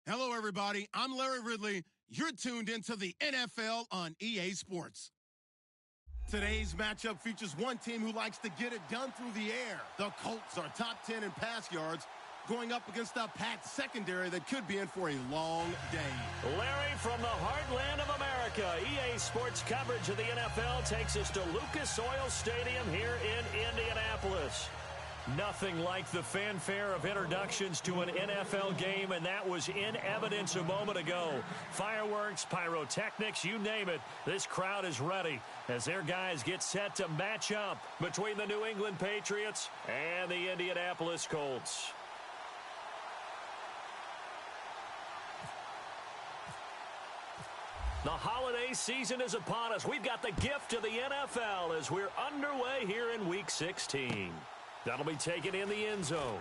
Hello, everybody. I'm Larry Ridley. You're tuned into the NFL on EA Sports. Today's matchup features one team who likes to get it done through the air. The Colts are top 10 in pass yards, going up against a packed secondary that could be in for a long day. Larry, from the heartland of America, EA Sports coverage of the NFL takes us to Lucas Oil Stadium here in Indianapolis. Nothing like the fanfare of introductions to an NFL game, and that was in evidence a moment ago. Fireworks, pyrotechnics, you name it. This crowd is ready as their guys get set to match up between the New England Patriots and the Indianapolis Colts. The holiday season is upon us. We've got the gift of the NFL as we're underway here in Week 16. That'll be taken in the end zone.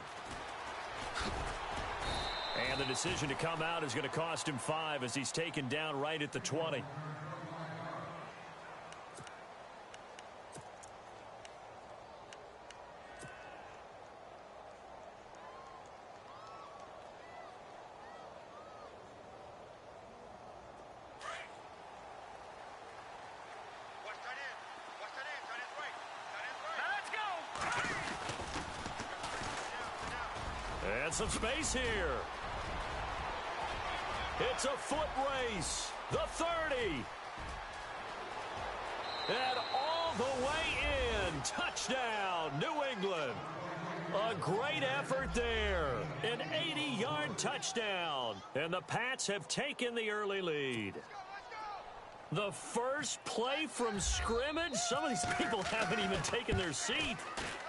And the decision to come out is going to cost him 5 as he's taken down right at the 20. And some space here. It's a foot race. The 30. And all the way in. Touchdown, New England. A great effort there. An 80-yard touchdown. And the Pats have taken the early lead. The first play from scrimmage. Some of these people haven't even taken their seat.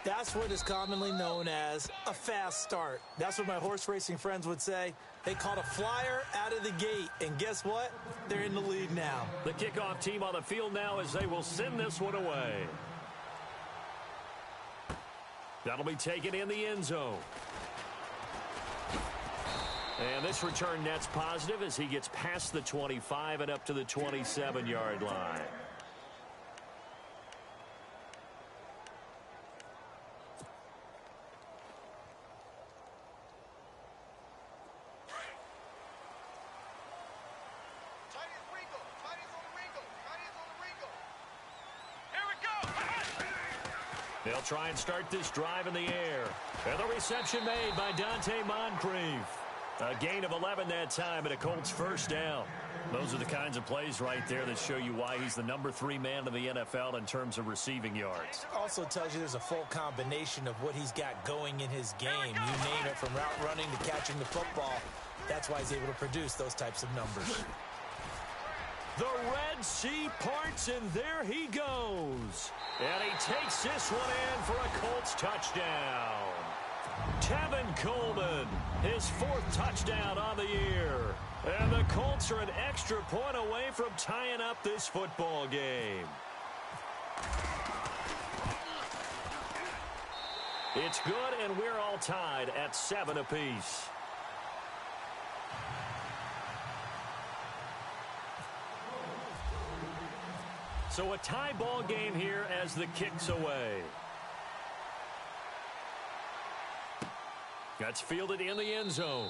That's what is commonly known as a fast start. That's what my horse racing friends would say. They caught a flyer out of the gate, and guess what? They're in the lead now. The kickoff team on the field now as they will send this one away. That'll be taken in the end zone. And this return net's positive as he gets past the 25 and up to the 27-yard line. They'll try and start this drive in the air. And the reception made by Dante Moncrief. A gain of 11 that time and a Colts first down. Those are the kinds of plays right there that show you why he's the number 3 man in the NFL in terms of receiving yards. Also tells you there's a full combination of what he's got going in his game. You name it, from route running to catching the football. That's why he's able to produce those types of numbers. The Red Sea parts, and there he goes. And he takes this one in for a Colts touchdown. Tevin Coleman, his 4th touchdown on the year. And the Colts are an extra point away from tying up this football game. It's good, and we're all tied at 7 apiece. So a tie ball game here as the kick's away. That's fielded in the end zone.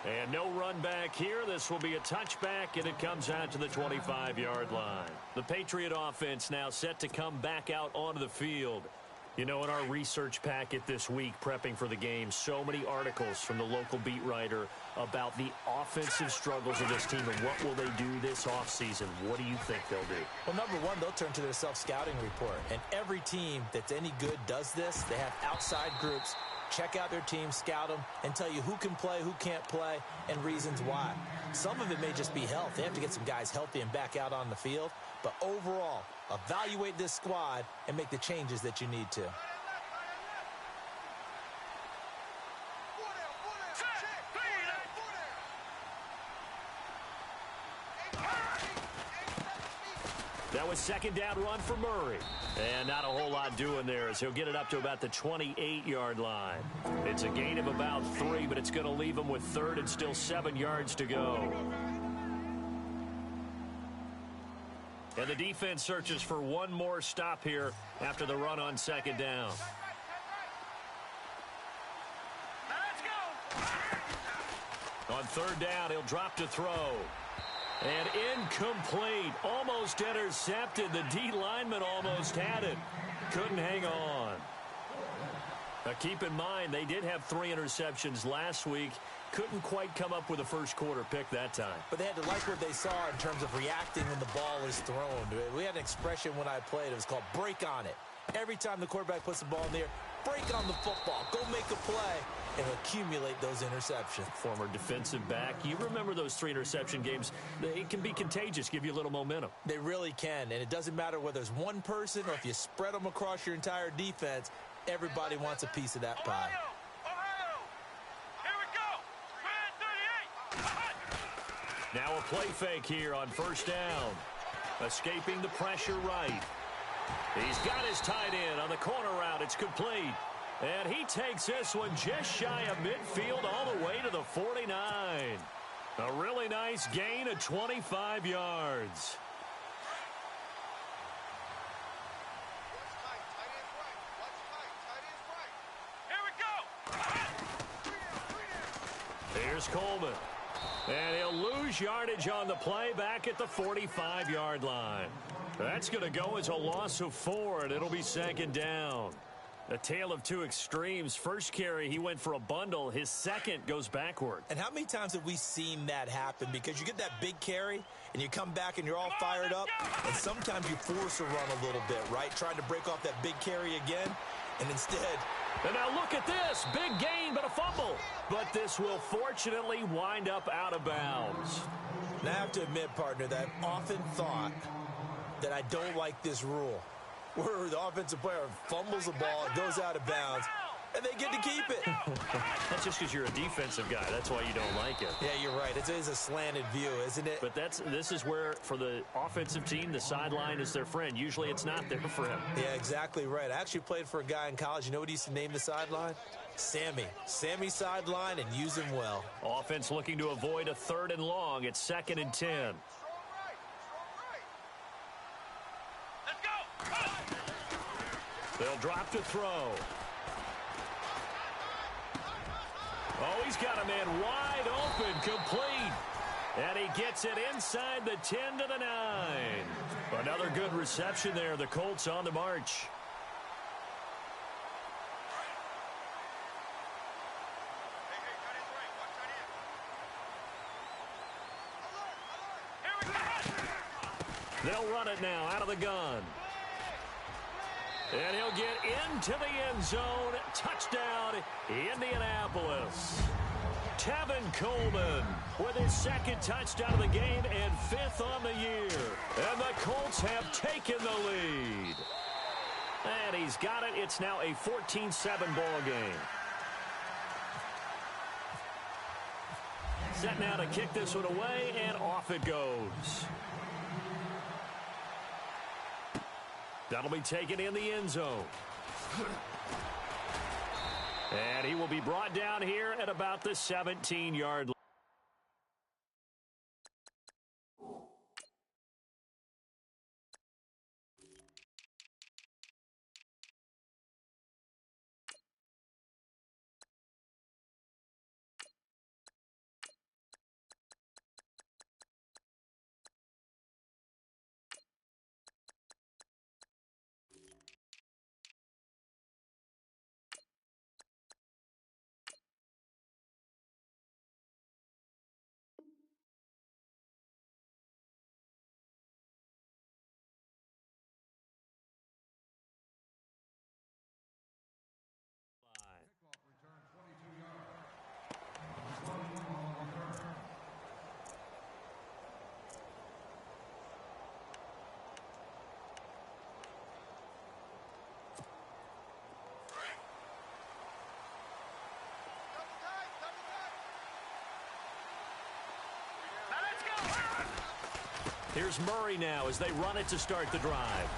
And no run back here. This will be a touchback, and it comes out to the 25-yard line. The Patriot offense now set to come back out onto the field. You know, in our research packet this week, prepping for the game, so many articles from the local beat writer about the offensive struggles of this team and what will they do this offseason. What do you think they'll do? Well, number one, they'll turn to their self-scouting report. And every team that's any good does this. They have outside groups. Check out their team, scout them, and tell you who can play, who can't play, and reasons why. Some of it may just be health. They have to get some guys healthy and back out on the field. But overall, evaluate this squad and make the changes that you need to. That was second down run for Murray. And not a whole lot doing there as he'll get it up to about the 28-yard line. It's a gain of about 3, but it's going to leave him with 3rd and still 7 yards to go. And the defense searches for one more stop here after the run on second down. On third down, he'll drop to throw. And incomplete. Almost intercepted. The D lineman almost had it. Couldn't hang on. Now keep in mind, they did have 3 interceptions last week. Couldn't quite come up with a first quarter pick that time. But they had to like what they saw in terms of reacting when the ball is thrown. We had an expression when I played. It was called break on it. Every time the quarterback puts the ball in the air, break on the football. Go make a play and accumulate those interceptions. Former defensive back. You remember those 3 interception games. It can be contagious, give you a little momentum. They really can, and it doesn't matter whether it's one person or if you spread them across your entire defense. Everybody wants a piece of that pie. Now a play fake here on first down. Escaping the pressure right. He's got his tight end on the corner route. It's complete. And he takes this one just shy of midfield all the way to the 49. A really nice gain of 25 yards. Here's Coleman. And he'll lose yardage on the play back at the 45-yard line. That's going to go as a loss of 4, and it'll be second down. A tale of 2 extremes. First carry, he went for a bundle. His second goes backward. And how many times have we seen that happen? Because you get that big carry, and you come back and you're all fired up, and sometimes you force a run a little bit, right? Trying to break off that big carry again, and instead... And now look at this. Big gain, but a fumble. But this will fortunately wind up out of bounds. And I have to admit, partner, that I've often thought that I don't like this rule, where the offensive player fumbles the ball, it goes out of bounds, and they get to keep it. That's just because you're a defensive guy. That's why you don't like it. Yeah, you're right. It is a slanted view, isn't it? But this is where, for the offensive team, the sideline is their friend. Usually it's not there for him. Yeah, exactly right. I actually played for a guy in college. You know what he used to name the sideline? Sammy. Sammy sideline, and use him well. Offense looking to avoid a 3rd and long. It's 2nd and 10. They'll drop to throw. Oh, he's got a man wide open, complete. And he gets it inside the 10 to the 9. Another good reception there. The Colts on the march. They'll run it now out of the gun. And he'll get into the end zone. Touchdown, Indianapolis. Tevin Coleman with his 2nd touchdown of the game and 5th on the year. And the Colts have taken the lead. And he's got it. It's now a 14-7 ball game. Set now to kick this one away, and off it goes. That'll be taken in the end zone. And he will be brought down here at about the 17-yard line. Here's Murray now as they run it to start the drive.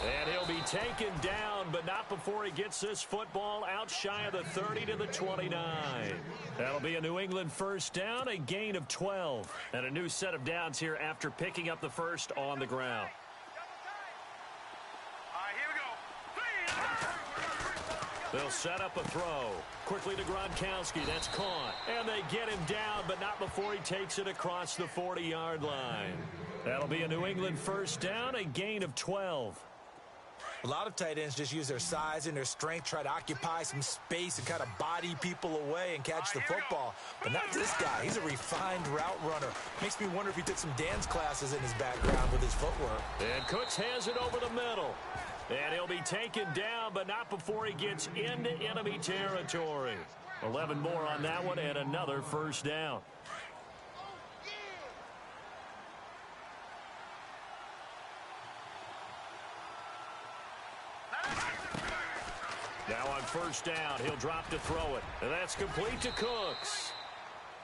And he'll be taken down, but not before he gets this football out shy of the 30 to the 29. That'll be a New England first down, a gain of 12. And a new set of downs here after picking up the first on the ground. They'll set up a throw. Quickly to Gronkowski. That's caught. And they get him down, but not before he takes it across the 40-yard line. That'll be a New England first down, a gain of 12. A lot of tight ends just use their size and their strength, try to occupy some space and kind of body people away and catch the football. But not this guy. He's a refined route runner. Makes me wonder if he took some dance classes in his background with his footwork. And Cooks has it over the middle. And he'll be taken down, but not before he gets into enemy territory. 11 more on that one and another first down. Now on first down, he'll drop to throw it. And that's complete to Cooks.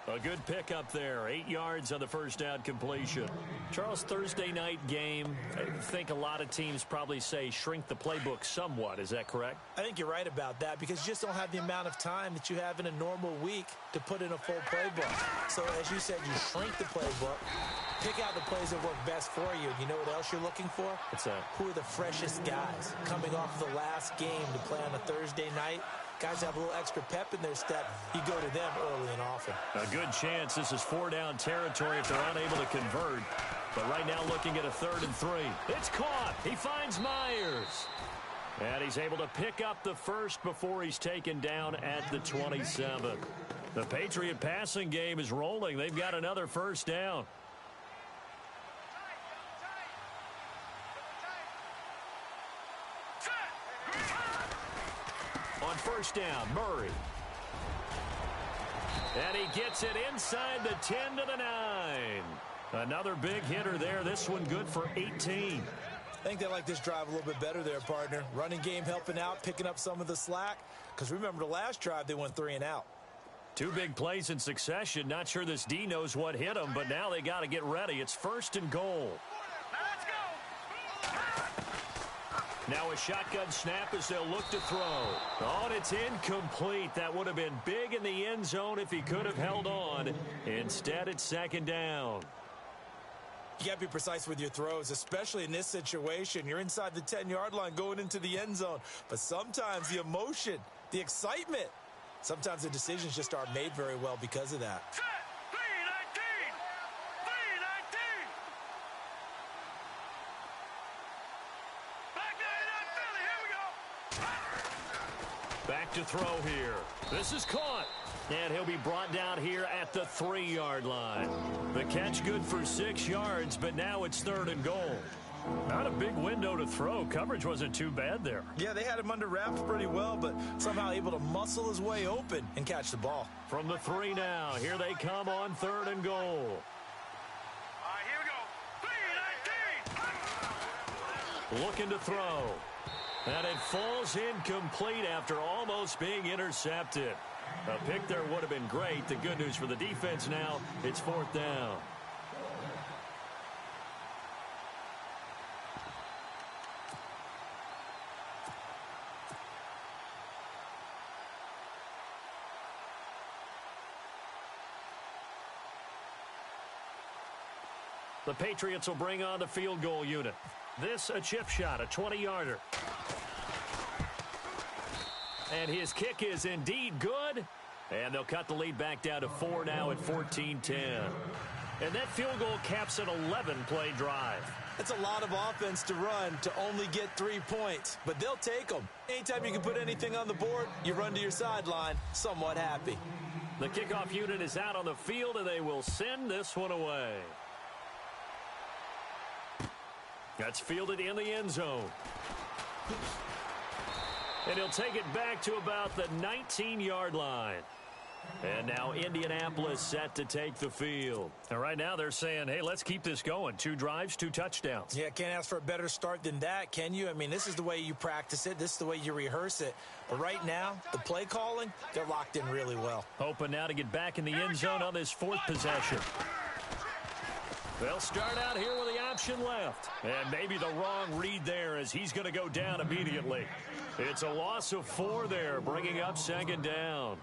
A good pickup there. 8 yards on the first down completion. Charles, Thursday night game, I think a lot of teams probably say shrink the playbook somewhat. Is that correct? I think you're right about that because you just don't have the amount of time that you have in a normal week to put in a full playbook. So as you said, you shrink the playbook, pick out the plays that work best for you. You know what else you're looking for? What's that? Who are the freshest guys coming off the last game to play on a Thursday night? Guys have a little extra pep in their step. You go to them early and often. A good chance this is 4-down territory if they're unable to convert. But right now looking at a 3rd and 3. It's caught. He finds Myers. And he's able to pick up the first before he's taken down at the 27. The Patriot passing game is rolling. They've got another first down. On first down, Murray. And he gets it inside the 10 to the 9. Another big hitter there. This one good for 18. I think they like this drive a little bit better there, partner. Running game helping out, picking up some of the slack. Because remember the last drive, they went 3 and out. 2 big plays in succession. Not sure this D knows what hit him, but now they got to get ready. It's 1st and goal. Now a shotgun snap as they'll look to throw. Oh, and it's incomplete. That would have been big in the end zone if he could have held on. Instead, it's 2nd down. You got to be precise with your throws, especially in this situation. You're inside the 10-yard line going into the end zone. But sometimes the emotion, the excitement, sometimes the decisions just aren't made very well because of that. Back to throw here. This is caught. And he'll be brought down here at the 3-yard line. The catch good for 6 yards, but now it's 3rd and goal. Not a big window to throw. Coverage wasn't too bad there. Yeah, they had him under wraps pretty well, but somehow able to muscle his way open and catch the ball. From the 3 now. Here they come on 3rd and goal. Here we go. 3-19. Looking to throw. And it falls incomplete after almost being intercepted. A pick there would have been great. The good news for the defense now, it's 4th down. The Patriots will bring on the field goal unit. This a chip shot, a 20-yarder. And his kick is indeed good. And they'll cut the lead back down to 4 now at 14-10. And that field goal caps an 11-play drive. It's a lot of offense to run to only get 3 points, but they'll take them. Anytime you can put anything on the board, you run to your sideline somewhat happy. The kickoff unit is out on the field, and they will send this one away. That's fielded in the end zone. And he'll take it back to about the 19-yard line. And now Indianapolis set to take the field. And right now they're saying, hey, let's keep this going. 2 drives, 2 touchdowns. Yeah, can't ask for a better start than that, can you? I mean, this is the way you practice it. This is the way you rehearse it. But right now, the play calling, they're locked in really well. Hoping now to get back in the end zone on this 4th possession. They'll start out here with the option left. And maybe the wrong read there as he's going to go down immediately. It's a loss of 4 there, bringing up 2nd down.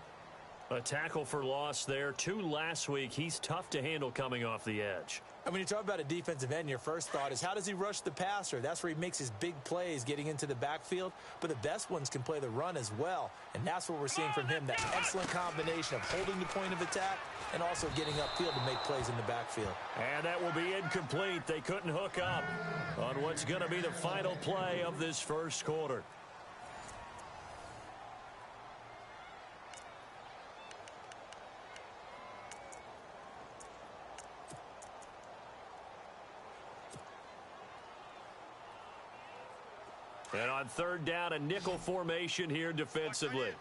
A tackle for loss there. 2 last week. He's tough to handle coming off the edge. And when you talk about a defensive end, your first thought is, how does he rush the passer? That's where he makes his big plays getting into the backfield. But the best ones can play the run as well. And that's what we're seeing from him, that excellent combination of holding the point of attack and also getting upfield to make plays in the backfield. And that will be incomplete. They couldn't hook up on what's going to be the final play of this first quarter. And on third down, a nickel formation here defensively.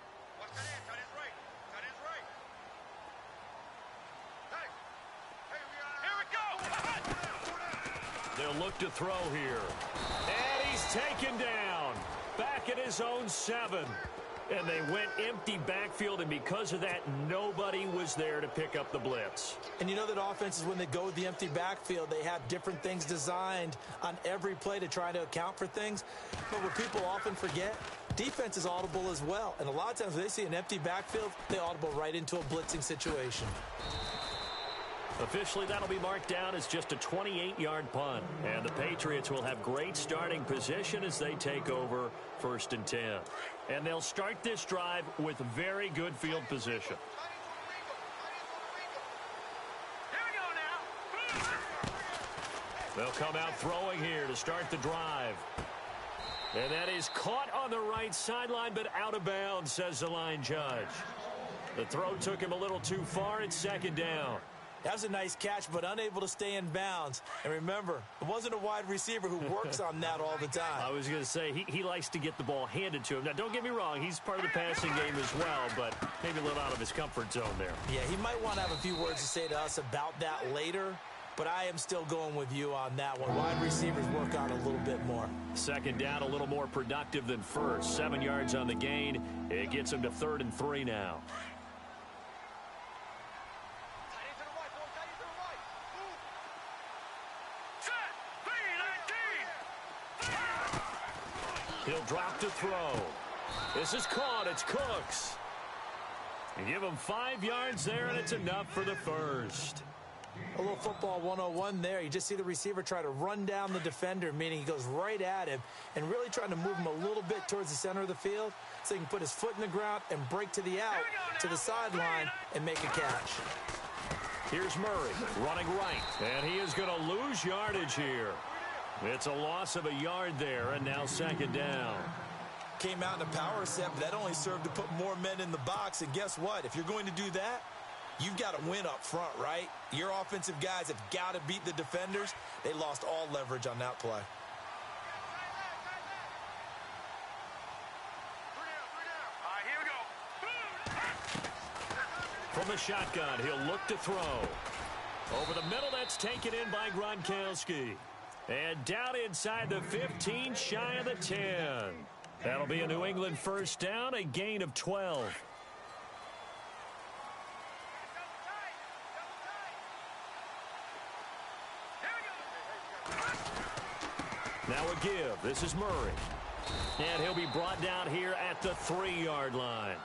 They'll look to throw here. And he's taken down. Back at his own 7. And they went empty backfield, and because of that, nobody was there to pick up the blitz. And you know that offenses, when they go with the empty backfield, they have different things designed on every play to try to account for things. But what people often forget, defense is audible as well. And a lot of times when they see an empty backfield, they audible right into a blitzing situation. Officially, that'll be marked down as just a 28-yard punt. And the Patriots will have great starting position as they take over 1st and 10. And they'll start this drive with very good field position. They'll come out throwing here to start the drive. And that is caught on the right sideline, but out of bounds, says the line judge. The throw took him a little too far. It's 2nd down. That was a nice catch, but unable to stay in bounds. And remember, it wasn't a wide receiver who works on that all the time. I was going to say, he likes to get the ball handed to him. Now, don't get me wrong. He's part of the passing game as well, but maybe a little out of his comfort zone there. Yeah, he might want to have a few words to say to us about that later, but I am still going with you on that one. Wide receivers work on a little bit more. 2nd down, a little more productive than first. 7 yards on the gain. It gets him to 3rd and 3 now. He'll drop to throw. This is caught. It's Cooks. And give him 5 yards there, and it's enough for the first. A little football 101 there. You just see the receiver try to run down the defender, meaning he goes right at him and really trying to move him a little bit towards the center of the field so he can put his foot in the ground and break to the out, to the sideline, and make a catch. Here's Murray running right, and he is going to lose yardage here. It's a loss of a yard there, and now 2nd down. Came out in a power set, but that only served to put more men in the box. And guess what? If you're going to do that, you've got to win up front, right? Your offensive guys have got to beat the defenders. They lost all leverage on that play. From the shotgun, he'll look to throw. Over the middle, that's taken in by Gronkowski. And down inside the 15, shy of the 10. That'll be a New England 1st down, a gain of 12. Now a give. This is Murray. And he'll be brought down here at the 3-yard line.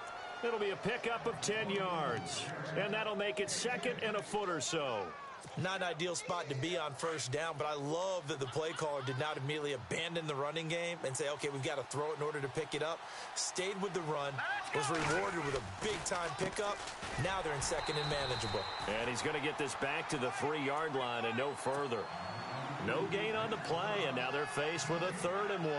It'll be a pickup of 10 yards. And that'll make it 2nd and a foot or so. Not an ideal spot to be on 1st down, but I love that the play caller did not immediately abandon the running game and say, okay, we've got to throw it in order to pick it up. Stayed with the run, was rewarded with a big-time pickup. Now they're in 2nd and manageable. And he's going to get this back to the 3-yard line and no further. No gain on the play, and now they're faced with a 3rd and 1.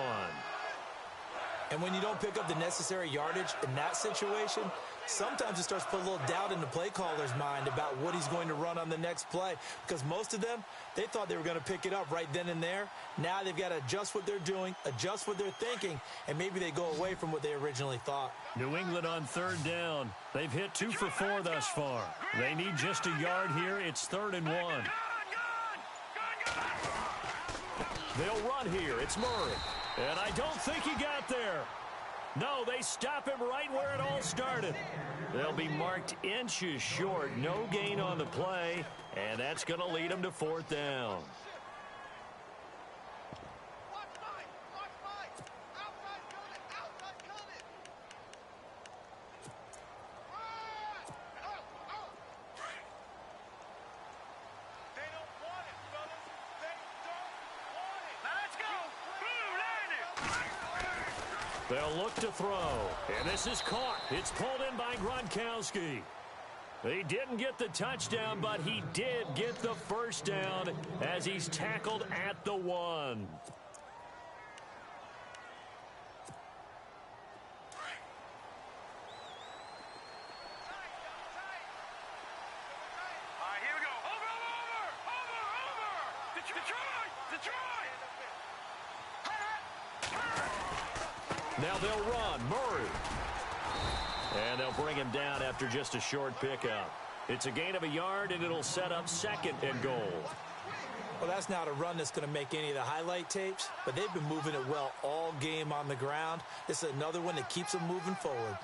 And when you don't pick up the necessary yardage in that situation, sometimes it starts to put a little doubt in the play caller's mind about what he's going to run on the next play. Because most of them, they thought they were going to pick it up right then and there. Now they've got to adjust what they're doing, adjust what they're thinking, and maybe they go away from what they originally thought. New England on 3rd down. They've hit 2 for 4 thus far. They need just a yard here. It's 3rd and 1. They'll run here. It's Murray. And I don't think he got there. No, they stop him right where it all started. They'll be marked inches short. No gain on the play, and that's going to lead them to 4th down. They'll look to throw. And this is caught. It's pulled in by Gronkowski. He didn't get the touchdown, but he did get the first down as he's tackled at the 1. Here we go. Over. Detroit. Now they'll run. Murray. And they'll bring him down after just a short pickup. It's a gain of a yard, and it'll set up 2nd and goal. Well, that's not a run that's going to make any of the highlight tapes, but they've been moving it well all game on the ground. This is another one that keeps them moving forward.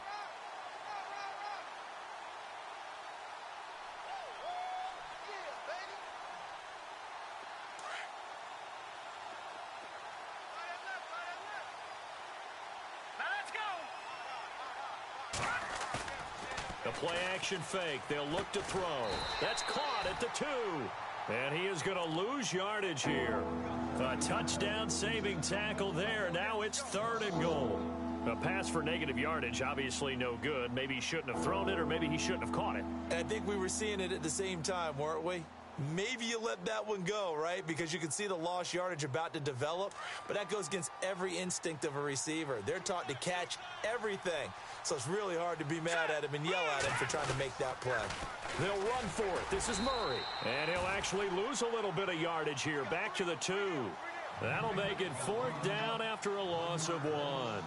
The play-action fake. They'll look to throw. That's caught at the 2. And he is going to lose yardage here. A touchdown-saving tackle there. Now it's 3rd and goal. A pass for negative yardage, obviously no good. Maybe he shouldn't have thrown it, or maybe he shouldn't have caught it. And I think we were seeing it at the same time, weren't we? Maybe you let that one go, right? Because you can see the lost yardage about to develop. But that goes against every instinct of a receiver. They're taught to catch everything. So it's really hard to be mad at him and yell at him for trying to make that play. They'll run for it. This is Murray. And he'll actually lose a little bit of yardage here. Back to the 2. That'll make it 4th down after a loss of 1.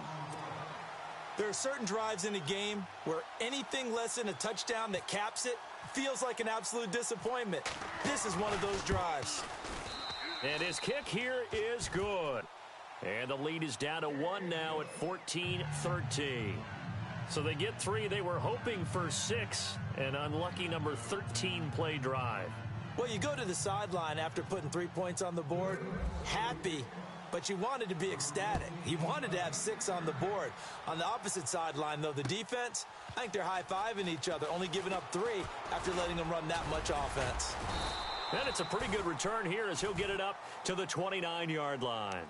There are certain drives in a game where anything less than a touchdown that caps it feels like an absolute disappointment. This is one of those drives. And his kick here is good. And the lead is down to 1 now at 14-13. So they get 3. They were hoping for 6. An unlucky number 13 play drive. Well, you go to the sideline after putting 3 points on the board, happy, but you wanted to be ecstatic. You wanted to have 6 on the board. On the opposite sideline, though, the defense, I think they're high-fiving each other, only giving up 3 after letting them run that much offense. And it's a pretty good return here as he'll get it up to the 29-yard line.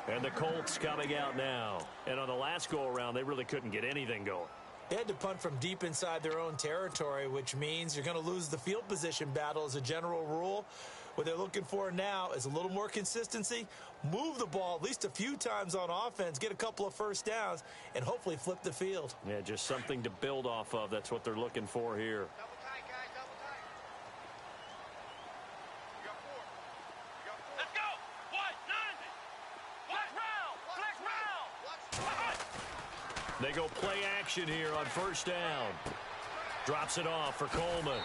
And the Colts coming out now. And on the last go-around, they really couldn't get anything going. They had to punt from deep inside their own territory, which means you're going to lose the field position battle as a general rule. What they're looking for now is a little more consistency, move the ball at least a few times on offense, get a couple of first downs, and hopefully flip the field. Yeah, just something to build off of. That's what they're looking for here. Double tight, guys. Double tight. You got 4. Let's go. What? 90. What? Round. Flex round. They go play action here on 1st down. Drops it off for Coleman.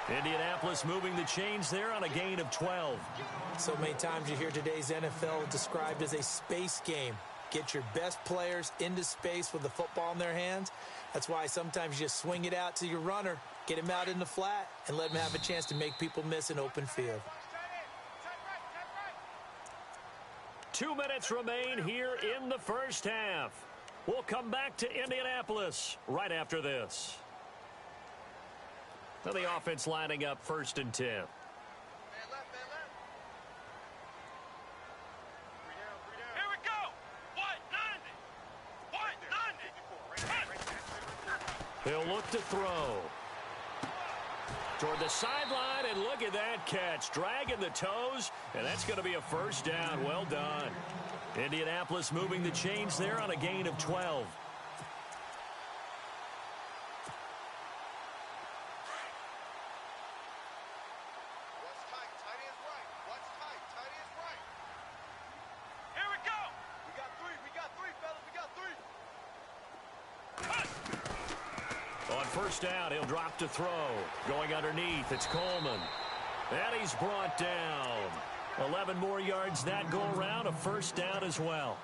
Indianapolis moving the chains there on a gain of 12. So many times you hear today's NFL described as a space game. Get your best players into space with the football in their hands. That's why sometimes you just swing it out to your runner, get him out in the flat, and let him have a chance to make people miss an open field. 2 minutes remain here in the first half. We'll come back to Indianapolis right after this. Now the offense lining up 1st and 10. Man left. Here we go. What? 90. They'll look to throw. Toward the sideline, and look at that catch. Dragging the toes, and that's going to be a 1st down. Well done. Indianapolis moving the chains there on a gain of 12. Here we go. We got 3, fellas. We got 3. On 1st down, he'll drop to throw. Going underneath, it's Coleman. And he's brought down. 11 more yards that go around, a 1st down as well.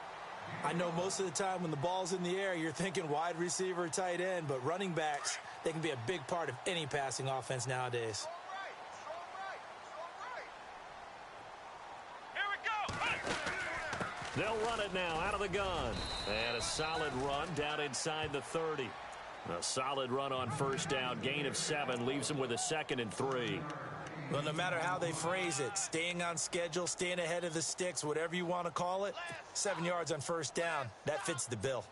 I know most of the time when the ball's in the air, you're thinking wide receiver, tight end, but running backs, they can be a big part of any passing offense nowadays. Here we go. They'll run it now out of the gun. And a solid run down inside the 30. A solid run on 1st down. Gain of 7 leaves them with a 2nd and 3. Well, no matter how they phrase it, staying on schedule, staying ahead of the sticks, whatever you want to call it, 7 yards on first down, that fits the bill.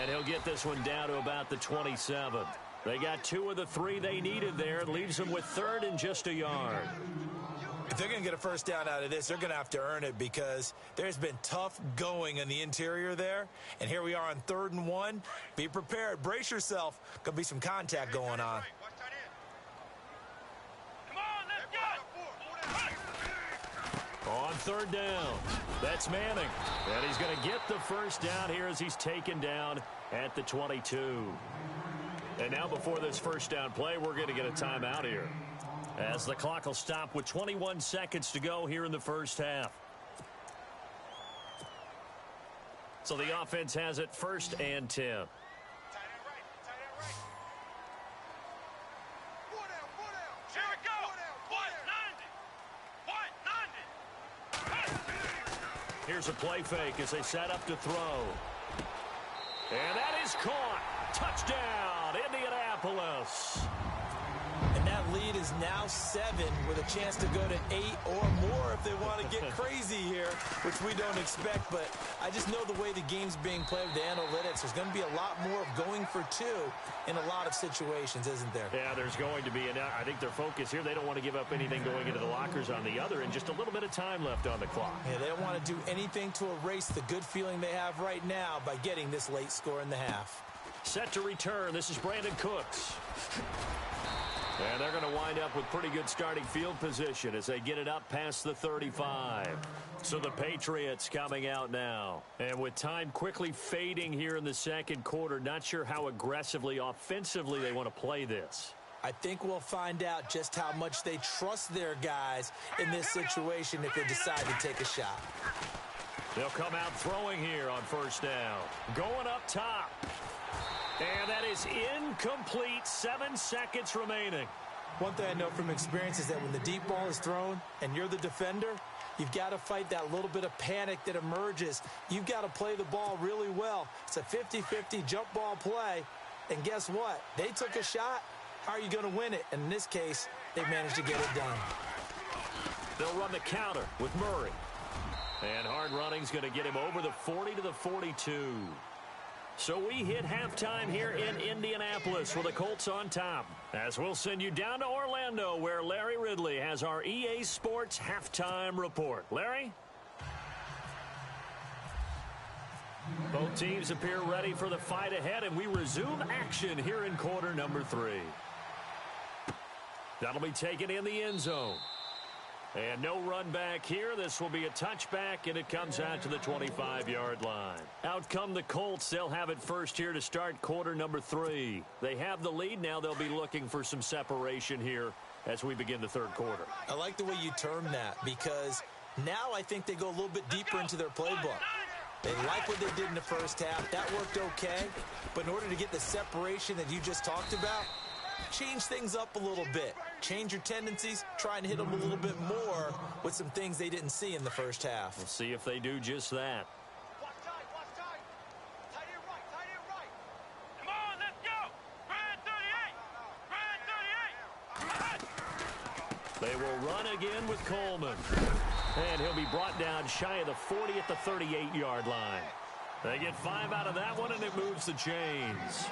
And he'll get this one down to about the 27. They got 2 of the 3 they needed there. It leaves them with 3rd and just a yard. If they're going to get a first down out of this, they're going to have to earn it because there's been tough going in the interior there. And here we are on 3rd and 1. Be prepared. Brace yourself. Going to be some contact going on. On 3rd down, that's Manning. And he's going to get the first down here as he's taken down at the 22. And now before this first down play, we're going to get a timeout here, as the clock will stop with 21 seconds to go here in the first half. So the offense has it 1st and 10. Here's a play fake as they set up to throw. And that is caught. Touchdown, Indianapolis. And that lead is now 7 with a chance to go to 8 or more if they want to get crazy here, which we don't expect. But I just know the way the game's being played with the analytics, there's going to be a lot more of going for 2 in a lot of situations, isn't there? Yeah, there's going to be. And I think their focus here, they don't want to give up anything going into the lockers on the other, and just a little bit of time left on the clock. Yeah, they don't want to do anything to erase the good feeling they have right now by getting this late score in the half. Set to return. This is Brandon Cooks. And they're going to wind up with pretty good starting field position as they get it up past the 35. So the Patriots coming out now. And with time quickly fading here in the second quarter, not sure how aggressively, offensively they want to play this. I think we'll find out just how much they trust their guys in this situation if they decide to take a shot. They'll come out throwing here on first down. Going up top. And that is incomplete. 7 seconds remaining. One thing I know from experience is that when the deep ball is thrown and you're the defender, you've got to fight that little bit of panic that emerges. You've got to play the ball really well. It's a 50-50 jump ball play. And guess what? They took a shot. How are you going to win it? And in this case, they managed to get it done. They'll run the counter with Murray. And hard running's going to get him over the 40 to the 42. So we hit halftime here in Indianapolis with the Colts on top. As we'll send you down to Orlando, where Larry Ridley has our EA Sports halftime report. Larry? Both teams appear ready for the fight ahead, and we resume action here in quarter number 3. That'll be taken in the end zone. And no run back here. This will be a touchback, and it comes out to the 25-yard line. Out come the Colts. They'll have it first here to start quarter number 3. They have the lead. Now they'll be looking for some separation here as we begin the third quarter. I like the way you term that, because now I think they go a little bit deeper into their playbook. They like what they did in the first half. That worked okay. But in order to get the separation that you just talked about, change things up a little bit. Change your tendencies. Try and hit them a little bit more with some things they didn't see in the first half. We'll see if they do just that. Watch tight, watch tight. Tight end right, tight end right. Come on, let's go. Brand 38. They will run again with Coleman. And he'll be brought down shy of the 40 at the 38-yard line. They get 5 out of that one, and it moves the chains.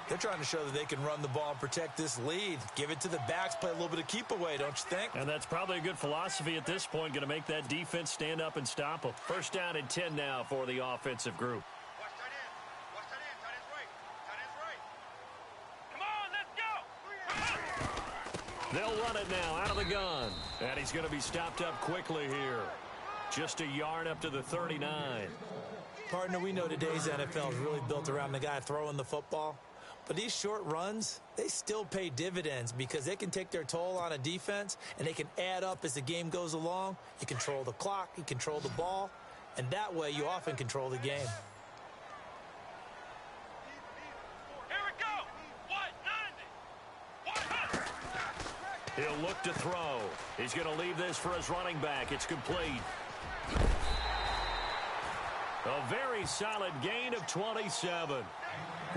They're trying to show that they can run the ball and protect this lead. Give it to the backs, play a little bit of keep away, don't you think? And that's probably a good philosophy at this point, going to make that defense stand up and stop them. First down and 10 now for the offensive group. Watch tight end. Watch tight end. Tight end's right. Tight end's right. Come on, let's go. They'll run it now out of the gun. And he's going to be stopped up quickly here. Just a yard up to the 39. Partner, we know today's NFL is really built around the guy throwing the football. But these short runs, they still pay dividends because they can take their toll on a defense, and they can add up as the game goes along. You control the clock, you control the ball, and that way you often control the game. Here we go. What? He'll look to throw. He's going to leave this for his running back. It's complete. A very solid gain of 27.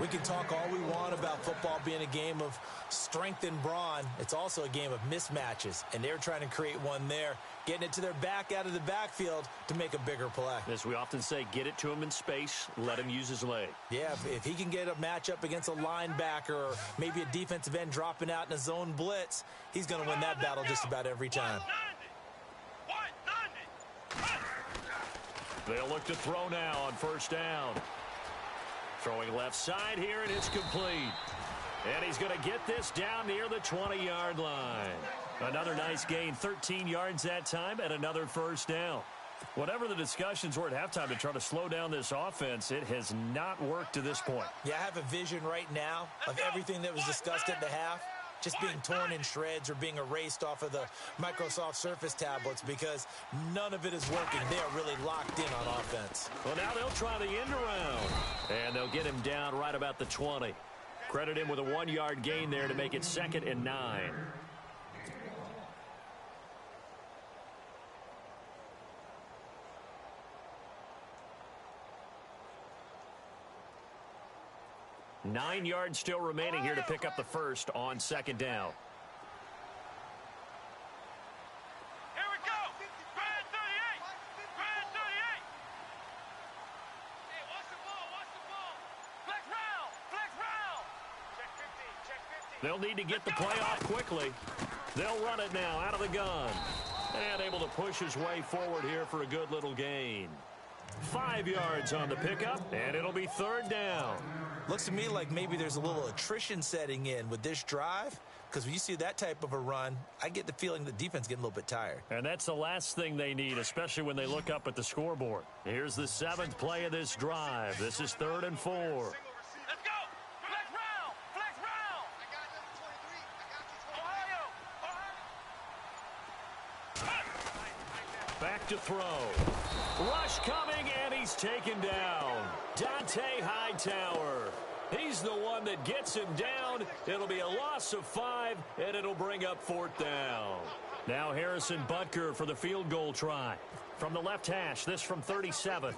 We can talk all we want about football being a game of strength and brawn. It's also a game of mismatches, and they're trying to create one there, getting it to their back out of the backfield to make a bigger play. As we often say, get it to him in space, let him use his leg. Yeah, if he can get a matchup against a linebacker or maybe a defensive end dropping out in a zone blitz, he's going to win that battle just about every time. They'll look to throw now on first down. Throwing left side here, and it's complete. And he's going to get this down near the 20-yard line. Another nice gain, 13 yards that time, and another first down. Whatever the discussions were at halftime to try to slow down this offense, it has not worked to this point. Yeah, I have a vision right now of everything that was discussed at the half just being torn in shreds or being erased off of the Microsoft Surface tablets because none of it is working. They are really locked in on offense. Well, now they'll try the end around, and they'll get him down right about the 20. Credit him with a 1-yard gain there to make it 2nd and 9. Nine yards still remaining here to pick up the first on second down. Here we go. Grand 38. Grand 38. Hey, watch the ball. Watch the ball. Flex round. Flex round. Check 15. Check 15. They'll need to get the play off quickly. They'll run it now out of the gun. And able to push his way forward here for a good little gain. 5 yards on the pickup, and it'll be third down. Looks to me like maybe there's a little attrition setting in with this drive, because when you see that type of a run, I get the feeling the defense getting a little bit tired. And that's the last thing they need, especially when they look up at the scoreboard. Here's the 7th play of this drive. This is 3rd and 4. Let's go. Flex round. Flex round. I got number 23. I got you, 23. Ohio. Back to throw. Rush coming, and he's taken down. Dante Hightower. He's the one that gets him down. It'll be a loss of 5, and it'll bring up 4th down. Now Harrison Butker for the field goal try. From the left hash, this from 37.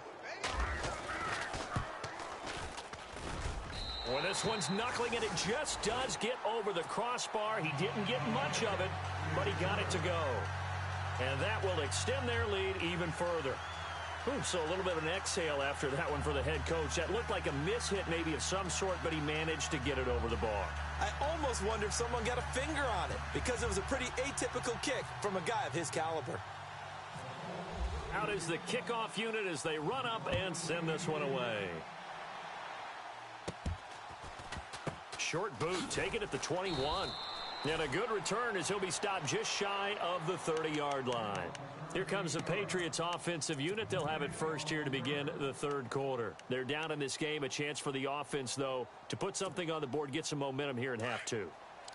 Well, this one's knuckling, and it just does get over the crossbar. He didn't get much of it, but he got it to go. And that will extend their lead even further. Ooh, so a little bit of an exhale after that one for the head coach. That looked like a mishit maybe of some sort, but he managed to get it over the bar. I almost wonder if someone got a finger on it because it was a pretty atypical kick from a guy of his caliber. Out is the kickoff unit as they run up and send this one away. Short boot, taken at the 21. And a good return as he'll be stopped just shy of the 30-yard line. Here comes the Patriots offensive unit. They'll have it first here to begin the third quarter. They're down in this game. A chance for the offense, though, to put something on the board, get some momentum here in half 2.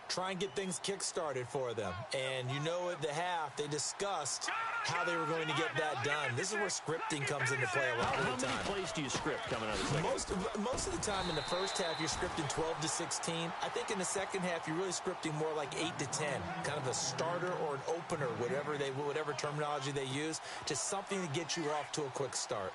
Try and get things kick-started for them. And you know at the half, they discussed how they were going to get that done. This is where scripting comes into play a lot of the time. How many plays do you script coming out of the second? Most of the time in the first half, you're scripting 12 to 16. I think in the second half, you're really scripting more like 8 to 10. Kind of a starter or an opener, whatever terminology they use. Just something to get you off to a quick start.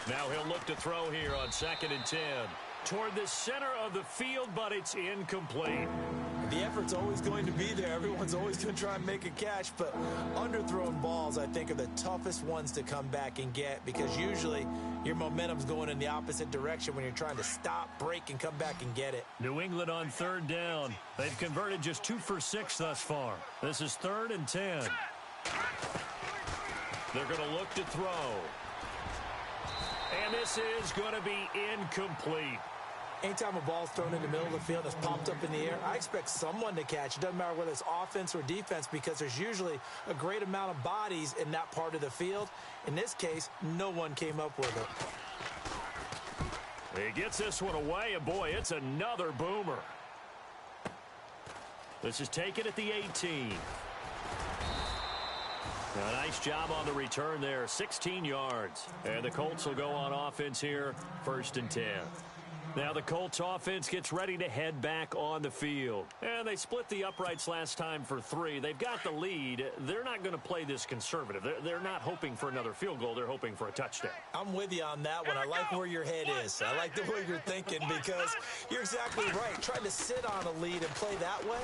Now he'll look to throw here on 2nd and 10. Toward the center of the field, but it's incomplete. The effort's always going to be there. Everyone's always going to try and make a catch, but underthrown balls, I think, are the toughest ones to come back and get because usually your momentum's going in the opposite direction when you're trying to stop, break, and come back and get it. New England on 3rd down. They've converted just 2 for 6 thus far. This is 3rd and 10. They're going to look to throw. And this is going to be incomplete. Anytime a ball's thrown in the middle of the field that's popped up in the air, I expect someone to catch. It doesn't matter whether it's offense or defense because there's usually a great amount of bodies in that part of the field. In this case, no one came up with it. He gets this one away, and boy, it's another boomer. This is taken at the 18. A nice job on the return there, 16 yards. And the Colts will go on offense here, 1st and 10. Now the Colts offense gets ready to head back on the field. And they split the uprights last time for 3. They've got the lead. They're not going to play this conservative. They're not hoping for another field goal. They're hoping for a touchdown. I'm with you on that one. I like where your head is. I like the way you're thinking because you're exactly right. Trying to sit on a lead and play that way,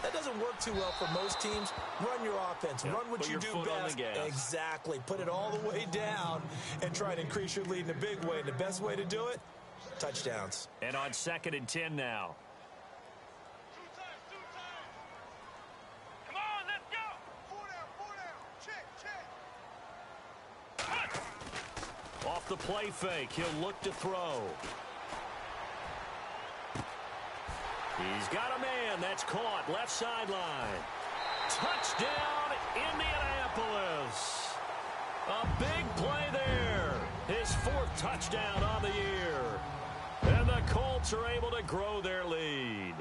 that doesn't work too well for most teams. Run your offense. Yep. Run what you do best. Exactly. Put it all the way down and try to increase your lead in a big way. And the best way to do it, touchdowns. And on 2nd and 10 now. Come on, let's go. 4 down. Check. Off the play fake, he'll look to throw. He's got a man. That's caught. Left sideline. Touchdown, Indianapolis. A big play there. His 4th touchdown on the year. And the Colts are able to grow their lead.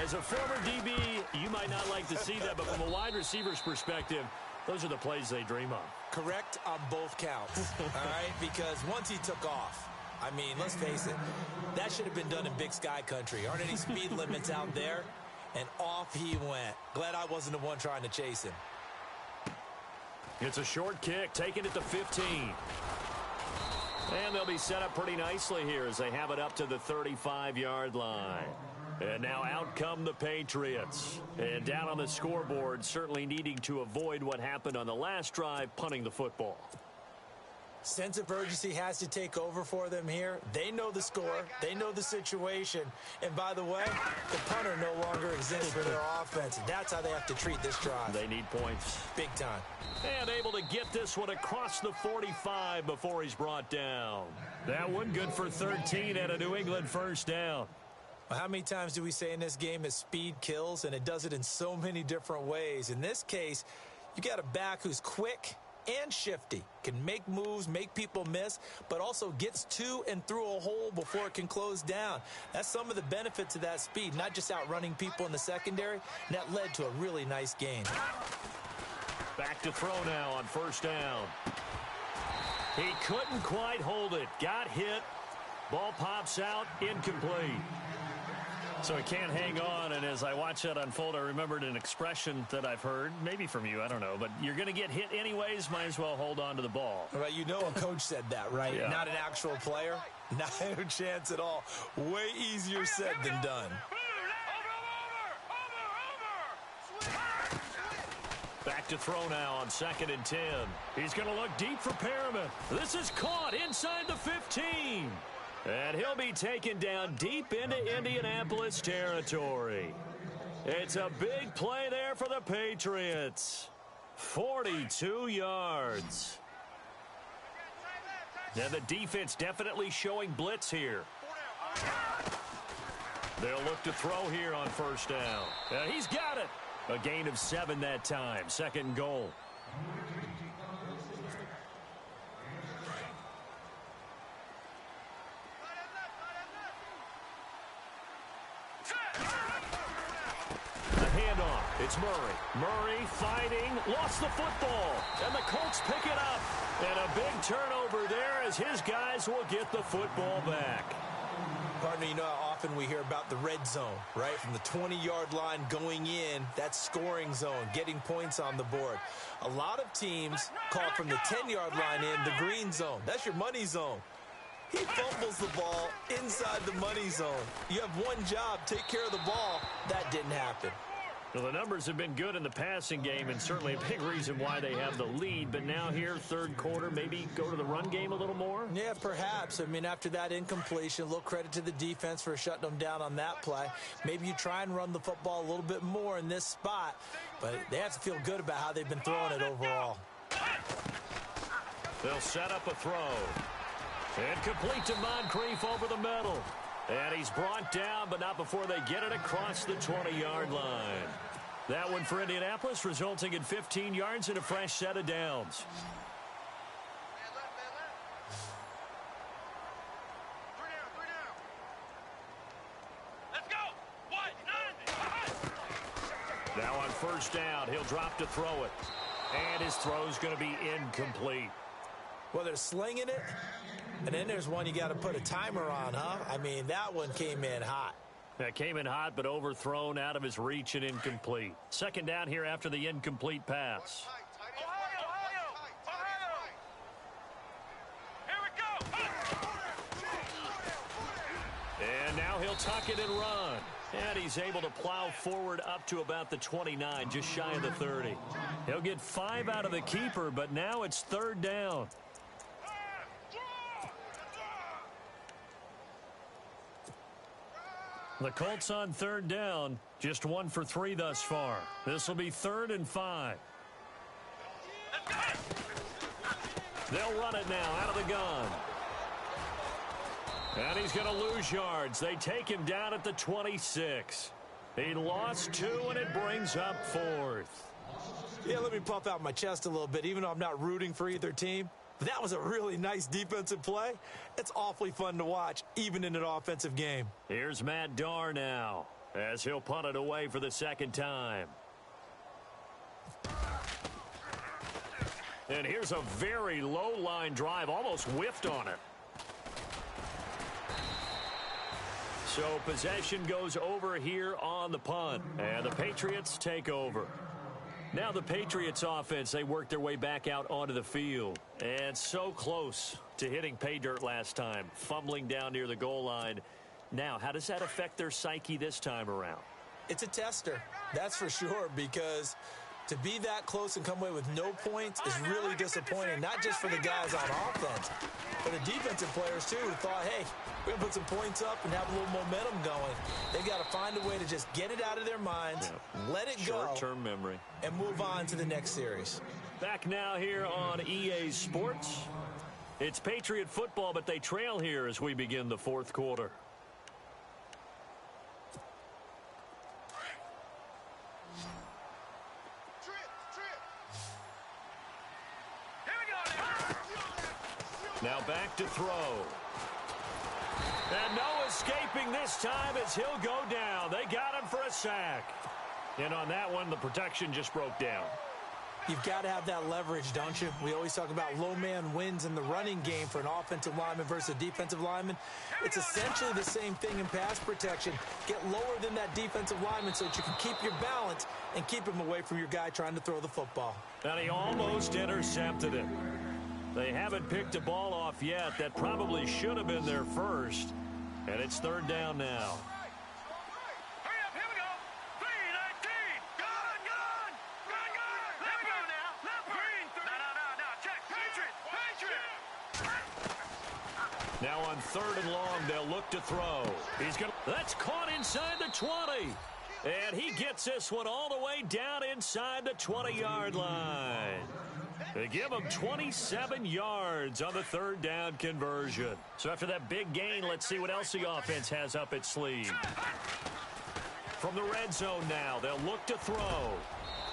As a former DB, you might not like to see that, but from a wide receiver's perspective, those are the plays they dream of. Correct on both counts, all right? Because once he took off, I mean, let's face it, that should have been done in Big Sky country. Aren't any speed limits out there? And off he went. Glad I wasn't the one trying to chase him. It's a short kick, taking it to 15. And they'll be set up pretty nicely here as they have it up to the 35-yard line. And now out come the Patriots. And down on the scoreboard, certainly needing to avoid what happened on the last drive, punting the football. Sense of urgency has to take over for them here. They know the score. They know the situation. And by the way, the punter no longer exists for their offense. That's how they have to treat this drive. They need points. Big time. And able to get this one across the 45 before he's brought down. That one good for 13 and a New England 1st down. Well, how many times do we say in this game that speed kills, and it does it in so many different ways? In this case, you got a back who's quick and shifty, can make moves, make people miss, but also gets to and through a hole before it can close down. That's some of the benefits of that speed, not just outrunning people in the secondary, and that led to a really nice gain. Back to throw now on 1st down. He couldn't quite hold it. Got hit. Ball pops out. Incomplete. So he can't hang on, and as I watch that unfold, I remembered an expression that I've heard, maybe from you, I don't know, but you're going to get hit anyways, might as well hold on to the ball. Right, you know a coach said that, right? Yeah. Not an actual player. Not a chance at all. Way easier said than done. Back to throw now on 2nd and 10. He's going to look deep for Perriman. This is caught inside the 15. And he'll be taken down deep into Indianapolis territory. It's a big play there for the Patriots. 42 yards. And the defense definitely showing blitz here. They'll look to throw here on 1st down. He's got it. A gain of 7 that time. 2nd and goal. It's Murray. Murray fighting, lost the football, and the Colts pick it up. And a big turnover there as his guys will get the football back. Pardon me, you know how often we hear about the red zone, right? From the 20-yard line going in, that's scoring zone, getting points on the board. A lot of teams call from the 10-yard line in the green zone. That's your money zone. He fumbles the ball inside the money zone. You have one job, take care of the ball. That didn't happen. Well, the numbers have been good in the passing game, and certainly a big reason why they have the lead. But now here, 3rd quarter, maybe go to the run game a little more? Yeah, perhaps. I mean, after that incompletion, a little credit to the defense for shutting them down on that play. Maybe you try and run the football a little bit more in this spot, but they have to feel good about how they've been throwing it overall. They'll set up a throw. And complete to Moncrief over the middle. And he's brought down, but not before they get it across the 20-yard line. That one for Indianapolis, resulting in 15 yards and a fresh set of downs. Let's go. 1-9. Now on 1st down, he'll drop to throw it. And his throw's going to be incomplete. Well, they're slinging it, and then there's one you got to put a timer on, huh? I mean, that one came in hot. That came in hot, but overthrown out of his reach and incomplete. Second down here after the incomplete pass. And now he'll tuck it and run. And he's able to plow forward up to about the 29, just shy of the 30. He'll get 5 out of the keeper, but now it's third down. The Colts on third down, just 1 for 3 thus far. This will be 3rd and 5. They'll run it now out of the gun. And he's going to lose yards. They take him down at the 26. He lost 2, and it brings up 4th. Yeah, let me puff out my chest a little bit, even though I'm not rooting for either team. But that was a really nice defensive play. It's awfully fun to watch, even in an offensive game. Here's Matt Darr now, as he'll punt it away for the second time. And here's a very low-line drive, almost whiffed on it. So possession goes over here on the punt, and the Patriots take over. Now the Patriots offense, they work their way back out onto the field. And so close to hitting pay dirt last time, fumbling down near the goal line. Now, how does that affect their psyche this time around? It's a tester, that's for sure, because to be that close and come away with no points is really disappointing, not just for the guys on offense, but the defensive players, too, who thought, hey, we're going to put some points up and have a little momentum going. They've got to find a way to just get it out of their minds, let it go, short-term memory, and move on to the next series. Back now here on EA Sports. It's Patriot football, but they trail here as we begin the 4th quarter. Now back to throw. And no escaping this time as he'll go down. They got him for a sack. And on that one, the protection just broke down. You've got to have that leverage, don't you? We always talk about low man wins in the running game for an offensive lineman versus a defensive lineman. It's essentially the same thing in pass protection. Get lower than that defensive lineman so that you can keep your balance and keep him away from your guy trying to throw the football. And he almost intercepted it. They haven't picked a ball off yet. That probably should have been their first. And it's third down now. Hurry up, here we go. 3-19. Gun. Let go now. Green. No. Check. Patriot. Now on 3rd and long, they'll look to throw. That's caught inside the 20. And he gets this one all the way down inside the 20-yard line. They give him 27 yards on the 3rd down conversion. So after that big gain, let's see what else the offense has up its sleeve. From the red zone now, they'll look to throw.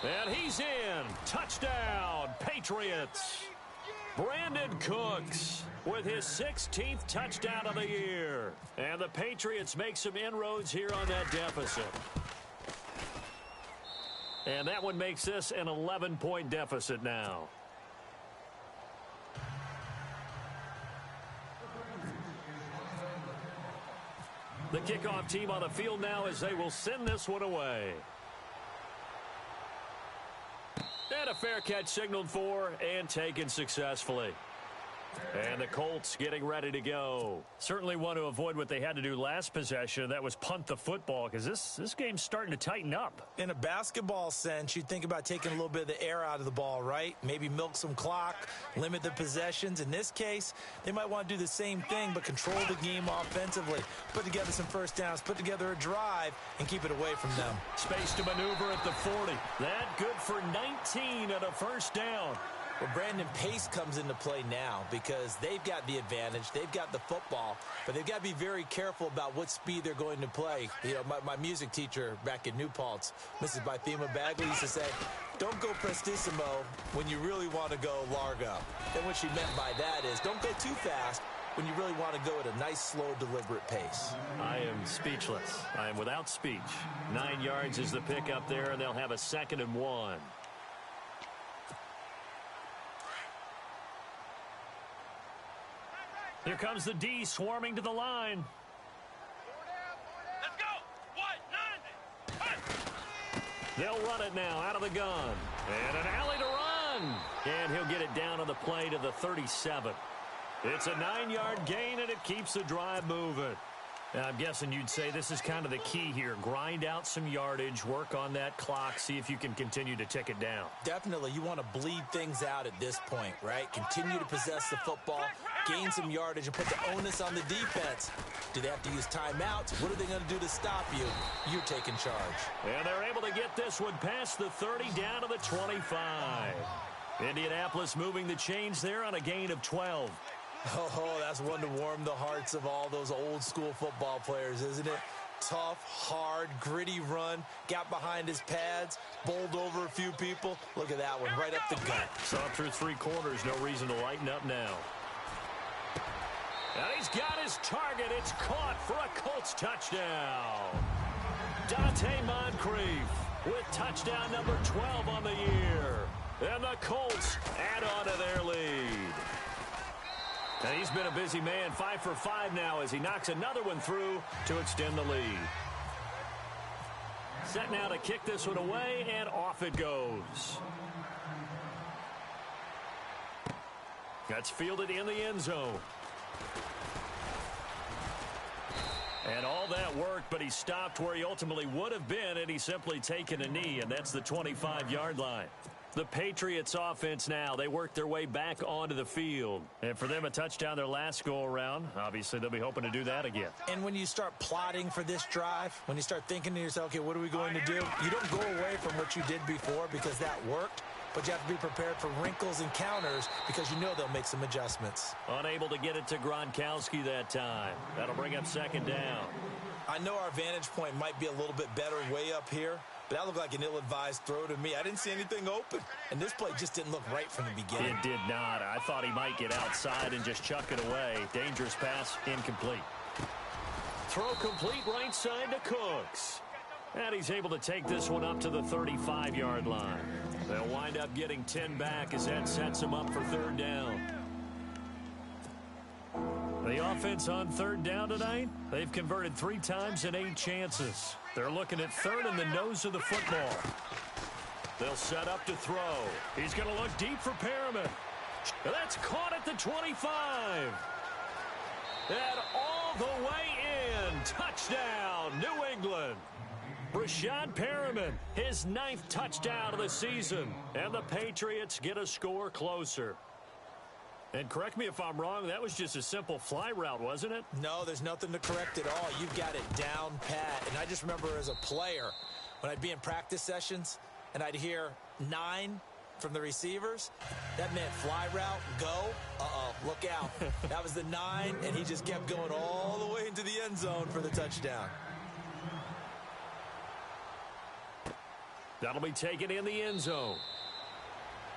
And he's in. Touchdown, Patriots. Brandon Cooks with his 16th touchdown of the year. And the Patriots make some inroads here on that deficit. And that one makes this an 11-point deficit now. The kickoff team on the field now as they will send this one away. And a fair catch signaled for and taken successfully. And the Colts getting ready to go. Certainly want to avoid what they had to do last possession. That was punt the football because this game's starting to tighten up. In a basketball sense, you think about taking a little bit of the air out of the ball, right? Maybe milk some clock, limit the possessions. In this case, they might want to do the same thing but control the game offensively. Put together some first downs, put together a drive, and keep it away from them. Space to maneuver at the 40. That good for 19 at a first down. Well, Brandon, pace comes into play now because they've got the advantage. They've got the football, but they've got to be very careful about what speed they're going to play. You know, my music teacher back in New Paltz, Mrs. Bythema Bagley, used to say, don't go prestissimo when you really want to go largo. And what she meant by that is don't go too fast when you really want to go at a nice, slow, deliberate pace. I am speechless. I am without speech. 9 yards is the pick up there, and they'll have a 2nd and 1. Here comes the D swarming to the line. Let's go. 1, 9. They'll run it now out of the gun. And an alley to run. And he'll get it down on the play to the 37. It's a 9-yard gain, and it keeps the drive moving. Now, I'm guessing you'd say this is kind of the key here. Grind out some yardage, work on that clock, see if you can continue to tick it down. Definitely, you want to bleed things out at this point, right? Continue to possess the football, gain some yardage, and put the onus on the defense. Do they have to use timeouts? What are they going to do to stop you? You're taking charge. And they're able to get this one past the 30 down to the 25. Indianapolis moving the chains there on a gain of 12. Oh, that's one to warm the hearts of all those old-school football players, isn't it? Tough, hard, gritty run, got behind his pads, bowled over a few people. Look at that one, right up the gut. Saw through 3 quarters, no reason to lighten up now. And he's got his target. It's caught for a Colts touchdown. Dante Moncrief with touchdown number 12 on the year. And the Colts add on to their lead. And he's been a busy man, 5 for 5 now as he knocks another one through to extend the lead. Set now to kick this one away, and off it goes. That's fielded in the end zone. And all that worked, but he stopped where he ultimately would have been had he simply taken a knee, and that's the 25-yard line. The Patriots offense now, they work their way back onto the field. And for them, a touchdown their last go-around. Obviously, they'll be hoping to do that again. And when you start plotting for this drive, when you start thinking to yourself, okay, what are we going to do? You don't go away from what you did before because that worked, but you have to be prepared for wrinkles and counters because you know they'll make some adjustments. Unable to get it to Gronkowski that time. That'll bring up second down. I know our vantage point might be a little bit better way up here, but that looked like an ill-advised throw to me. I didn't see anything open, and this play just didn't look right from the beginning. It did not. I thought he might get outside and just chuck it away. Dangerous pass, incomplete. Throw complete right side to Cooks. And he's able to take this one up to the 35-yard line. They'll wind up getting 10 back as that sets them up for third down. The offense on third down tonight, they've converted 3 times in 8 chances. They're looking at third in the nose of the football. They'll set up to throw. He's going to look deep for Perriman. That's caught at the 25. And all the way in. Touchdown, New England. Rashad Perriman, his 9th touchdown of the season. And the Patriots get a score closer. And correct me if I'm wrong, that was just a simple fly route, wasn't it? No, there's nothing to correct at all. You've got it down pat. And I just remember as a player, when I'd be in practice sessions and I'd hear 9 from the receivers, that meant fly route, go, look out. That was the 9, and he just kept going all the way into the end zone for the touchdown. That'll be taken in the end zone.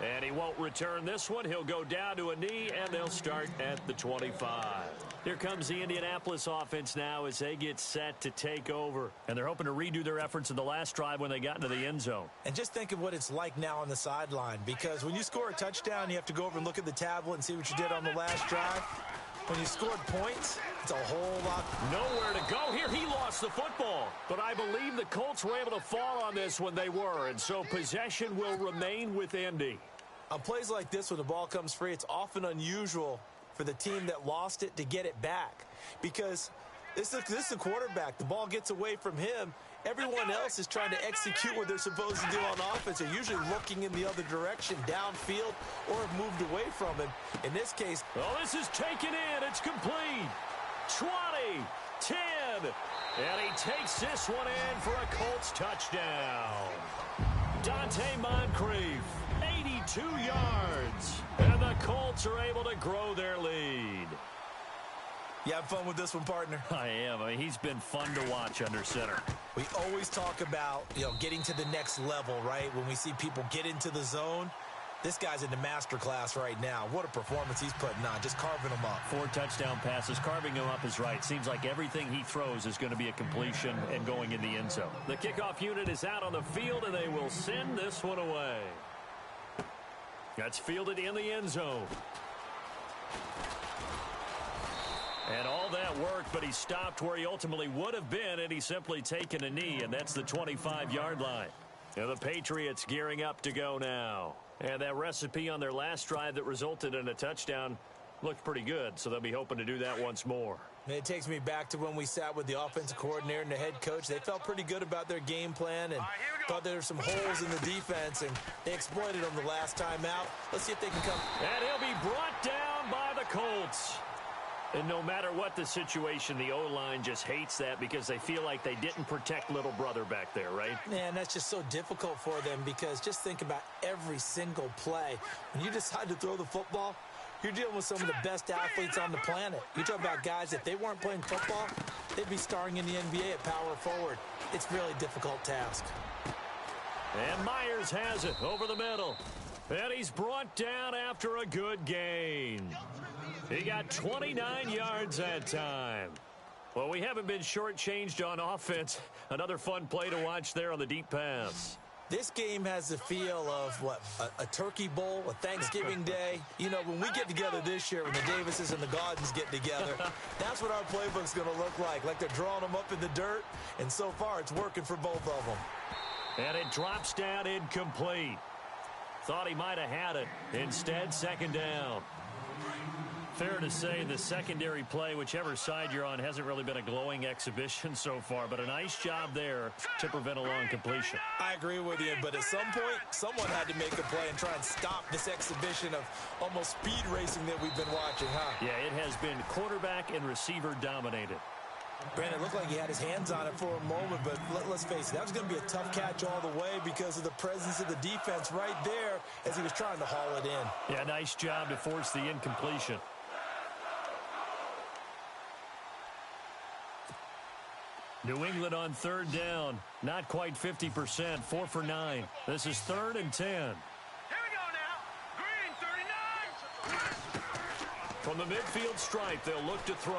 And he won't return this one. He'll go down to a knee, and they'll start at the 25. Here comes the Indianapolis offense now as they get set to take over. And they're hoping to redo their efforts in the last drive when they got into the end zone. And just think of what it's like now on the sideline, because when you score a touchdown, you have to go over and look at the tablet and see what you did on the last drive. When you scored points, it's a whole lot. Nowhere to go here. He lost the football. But I believe the Colts were able to fall on this when they were. And so possession will remain with Indy. On plays like this, when the ball comes free, it's often unusual for the team that lost it to get it back. Because this is the quarterback. The ball gets away from him. Everyone else is trying to execute what they're supposed to do on offense. They're usually looking in the other direction, downfield, or have moved away from him. In this case, oh, this is taken in. It's complete. 20, 10, and he takes this one in for a Colts touchdown. Dante Moncrief, 82 yards, and the Colts are able to grow their lead. You have fun with this one, partner? I am. I mean, he's been fun to watch under center. We always talk about, getting to the next level, right? When we see people get into the zone, this guy's in the master class right now. What a performance he's putting on, just carving them up. 4 touchdown passes. Carving him up is right. Seems like everything he throws is going to be a completion and going in the end zone. The kickoff unit is out on the field, and they will send this one away. That's fielded in the end zone. he stopped where he ultimately would have been had he simply taken a knee, and that's the 25-yard line. And the Patriots gearing up to go now. And that recipe on their last drive that resulted in a touchdown looked pretty good, so they'll be hoping to do that once more. And it takes me back to when we sat with the offensive coordinator and the head coach. They felt pretty good about their game plan and thought there were some holes in the defense, and they exploited them the last time out. Let's see if they can come. And he'll be brought down by the Colts. And no matter what the situation, the O-line just hates that because they feel like they didn't protect little brother back there, right? Man, that's just so difficult for them because just think about every single play. When you decide to throw the football, you're dealing with some of the best athletes on the planet. You talk about guys, if they weren't playing football, they'd be starring in the NBA at power forward. It's a really difficult task. And Myers has it over the middle. And he's brought down after a good gain. He got 29 yards that time. Well, we haven't been shortchanged on offense. Another fun play to watch there on the deep pass. This game has the feel of, what, a turkey bowl, a Thanksgiving day. You know, when we get together this year, when the Davises and the Gaudens get together, that's what our playbook's going to look like they're drawing them up in the dirt, and so far it's working for both of them. And it drops down incomplete. Thought he might have had it. Instead, second down. Fair to say the secondary play, whichever side you're on, hasn't really been a glowing exhibition so far, but a nice job there to prevent a long completion. I agree with you, but at some point, someone had to make a play and try and stop this exhibition of almost speed racing that we've been watching, huh? Yeah, it has been quarterback and receiver dominated. Brandon, it looked like he had his hands on it for a moment, but let's face it, that was going to be a tough catch all the way because of the presence of the defense right there as he was trying to haul it in. Yeah, nice job to force the incompletion. New England on third down. Not quite 50%. 4 for 9. This is 3rd and 10. Here we go now. Green, 39. From the midfield stripe, they'll look to throw.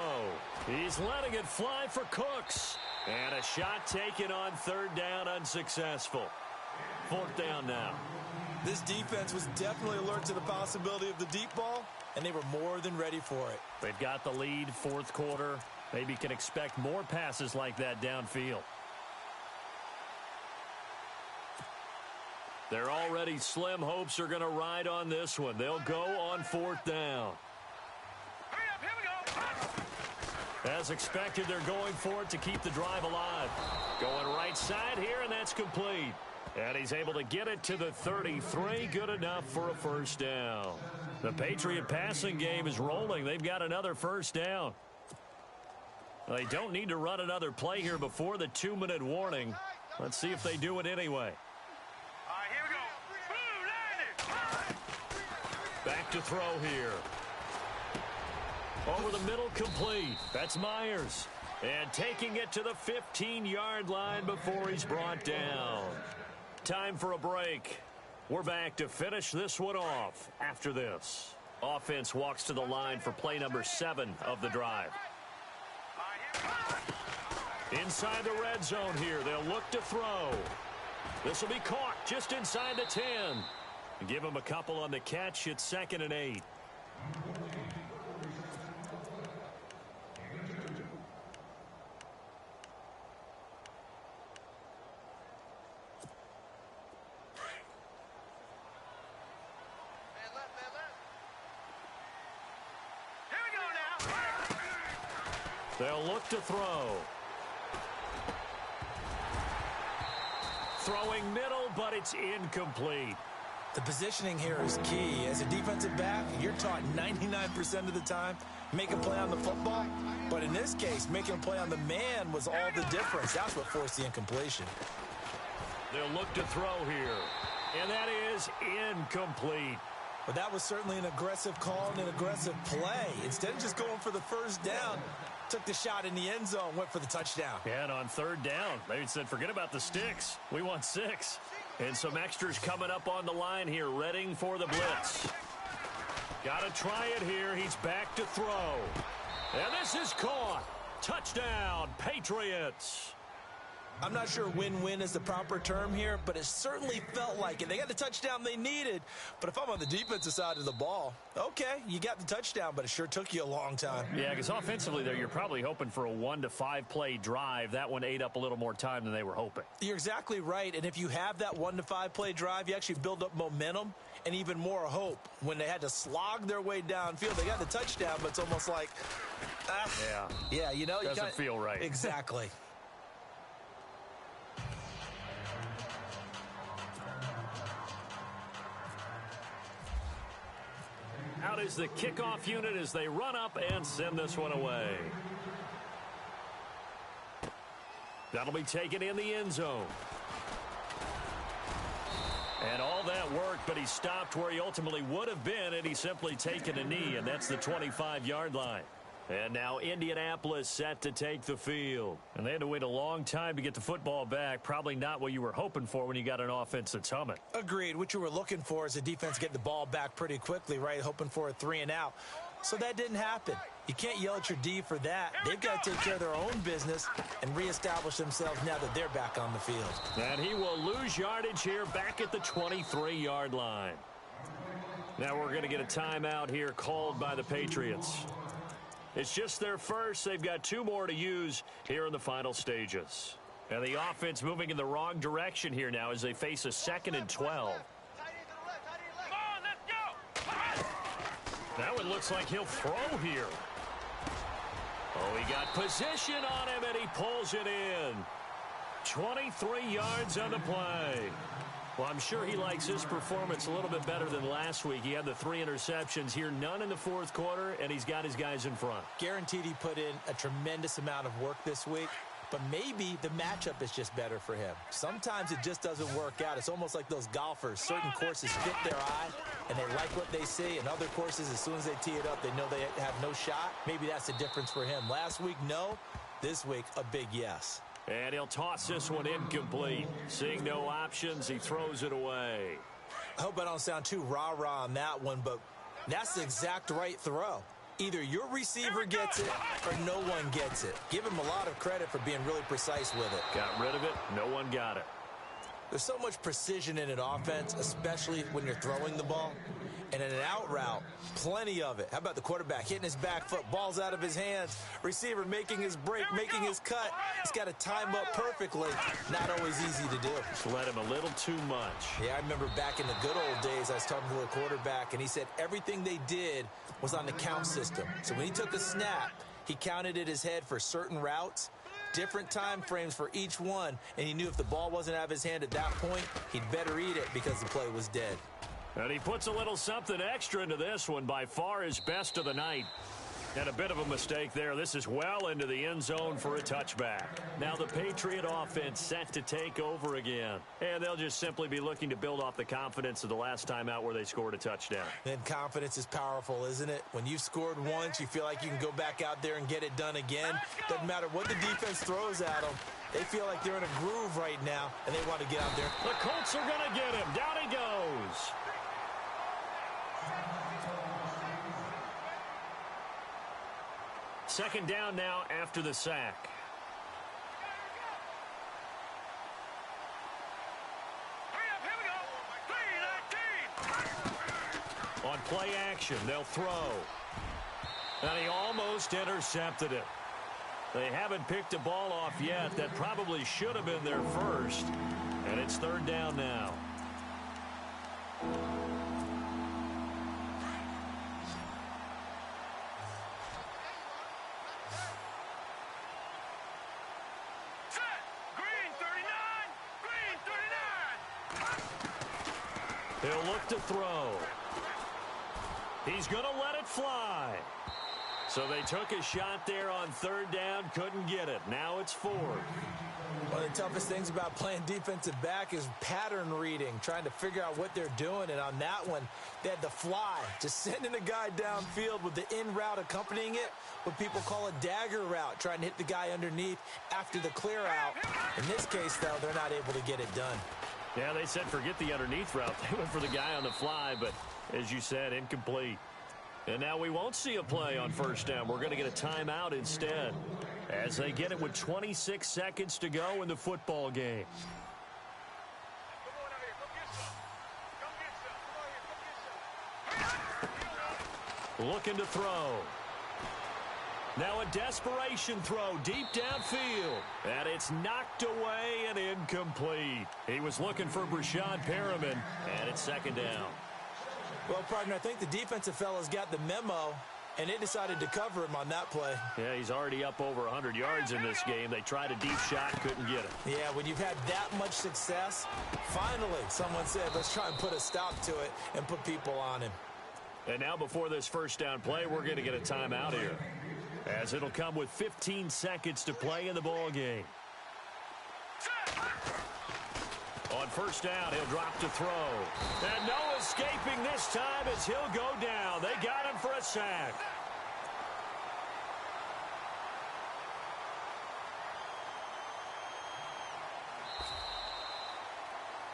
He's letting it fly for Cooks. And a shot taken on third down, unsuccessful. 4th down now. This defense was definitely alert to the possibility of the deep ball, and they were more than ready for it. They've got the lead, 4th quarter. Maybe can expect more passes like that downfield. Their already slim hopes are going to ride on this one. They'll go on 4th down. Hurry up, here we go. As expected, they're going for it to keep the drive alive. Going right side here, and that's complete. And he's able to get it to the 33. Good enough for a first down. The Patriot passing game is rolling. They've got another first down. They don't need to run another play here before the 2-minute warning. Let's see if they do it anyway. All right, here we go. Blue, landed. Back to throw here. Over the middle, complete. That's Myers. And taking it to the 15-yard line before he's brought down. Time for a break. We're back to finish this one off after this. Offense walks to the line for play number 7 of the drive. Inside the red zone here, they'll look to throw. This will be caught just inside the 10. Give him a couple on the catch. It's 2nd and 8. Here we go now. They'll look to throw. Throwing middle, but it's incomplete. The positioning here is key. As a defensive back, you're taught 99% of the time, make a play on the football. But in this case, making a play on the man was all the difference. That's what forced the incompletion. They'll look to throw here. And that is incomplete. But that was certainly an aggressive call and an aggressive play. Instead of just going for the first down, took the shot in the end zone, went for the touchdown. And on third down, they said, forget about the sticks. We want 6. And some extras coming up on the line here, readying for the blitz. Got to try it here. He's back to throw. And this is caught. Touchdown, Patriots. I'm not sure win-win is the proper term here, but it certainly felt like it. They got the touchdown they needed, but if I'm on the defensive side of the ball, okay, you got the touchdown, but it sure took you a long time. Yeah, because offensively there, you're probably hoping for a 1 to 5 play drive. That one ate up a little more time than they were hoping. You're exactly right, and if you have that 1 to 5 play drive, you actually build up momentum and even more hope. When they had to slog their way downfield, they got the touchdown, but it's almost like, yeah, you know, doesn't feel right. Exactly. Out is the kickoff unit as they run up and send this one away. That'll be taken in the end zone. And all that work, but he stopped where he ultimately would have been, and he's simply taken a knee, and that's the 25-yard line. And now Indianapolis set to take the field. And they had to wait a long time to get the football back. Probably not what you were hoping for when you got an offense that's humming. Agreed. What you were looking for is the defense get the ball back pretty quickly, right? Hoping for a 3-and-out. So that didn't happen. You can't yell at your D for that. They've got to take care of their own business and reestablish themselves now that they're back on the field. And he will lose yardage here back at the 23-yard line. Now we're going to get a timeout here called by the Patriots. It's just their first. They've got 2 more to use here in the final stages. And the offense moving in the wrong direction here now as they face a 2nd and 12. That one looks like he'll throw here. Oh, he got position on him, and he pulls it in. 23 yards on the play. Well, I'm sure he likes his performance a little bit better than last week. He had the 3 interceptions here, none in the 4th quarter, and he's got his guys in front. Guaranteed he put in a tremendous amount of work this week, but maybe the matchup is just better for him. Sometimes it just doesn't work out. It's almost like those golfers. Certain courses fit their eye, and they like what they see, and other courses, as soon as they tee it up, they know they have no shot. Maybe that's the difference for him. Last week, no. This week, a big yes. And he'll toss this one incomplete. Seeing no options, he throws it away. I hope I don't sound too rah-rah on that one, but that's the exact right throw. Either your receiver gets it or no one gets it. Give him a lot of credit for being really precise with it. Got rid of it. No one got it. There's so much precision in an offense, especially when you're throwing the ball. And in an out route, plenty of it. How about the quarterback hitting his back foot, ball's out of his hands, receiver making his break, making his cut. He's got to time up perfectly. Not always easy to do. Just let him a little too much. Yeah, I remember back in the good old days, I was talking to a quarterback, and he said everything they did was on the count system. So when he took a snap, he counted in his head for certain routes, different time frames for each one, and he knew if the ball wasn't out of his hand at that point, he'd better eat it because the play was dead. And he puts a little something extra into this one, by far his best of the night. And a bit of a mistake there. This is well into the end zone for a touchback. Now the Patriot offense set to take over again. And they'll just simply be looking to build off the confidence of the last time out where they scored a touchdown. Then confidence is powerful, isn't it? When you've scored once, you feel like you can go back out there and get it done again. Doesn't matter what the defense throws at them. They feel like they're in a groove right now, and they want to get out there. The Colts are going to get him. Down he goes. Second down now after the sack. On play action, they'll throw. And he almost intercepted it. They haven't picked a ball off yet. That probably should have been their first. And it's 3rd down now. He'll look to throw. He's going to let it fly. So they took a shot there on 3rd down, couldn't get it. Now it's 4th. One of the toughest things about playing defensive back is pattern reading, trying to figure out what they're doing. And on that one, they had the fly, just sending a guy downfield with the in route accompanying it, what people call a dagger route, trying to hit the guy underneath after the clear out. In this case, though, they're not able to get it done. Yeah, they said forget the underneath route. They went for the guy on the fly, but as you said, incomplete. And now we won't see a play on first down. We're going to get a timeout instead as they get it with 26 seconds to go in the football game. Looking to throw. Now a desperation throw deep downfield. And it's knocked away and incomplete. He was looking for Breshad Perriman, and it's second down. Well, partner, I think the defensive fellas got the memo, and they decided to cover him on that play. Yeah, he's already up over 100 yards in this game. They tried a deep shot, couldn't get it. Yeah, when you've had that much success, finally someone said, let's try and put a stop to it and put people on him. And now before this first down play, we're going to get a timeout here, as it'll come with 15 seconds to play in the ball game. On first down, he'll drop to throw. And no escaping this time as he'll go down. They got him for a sack.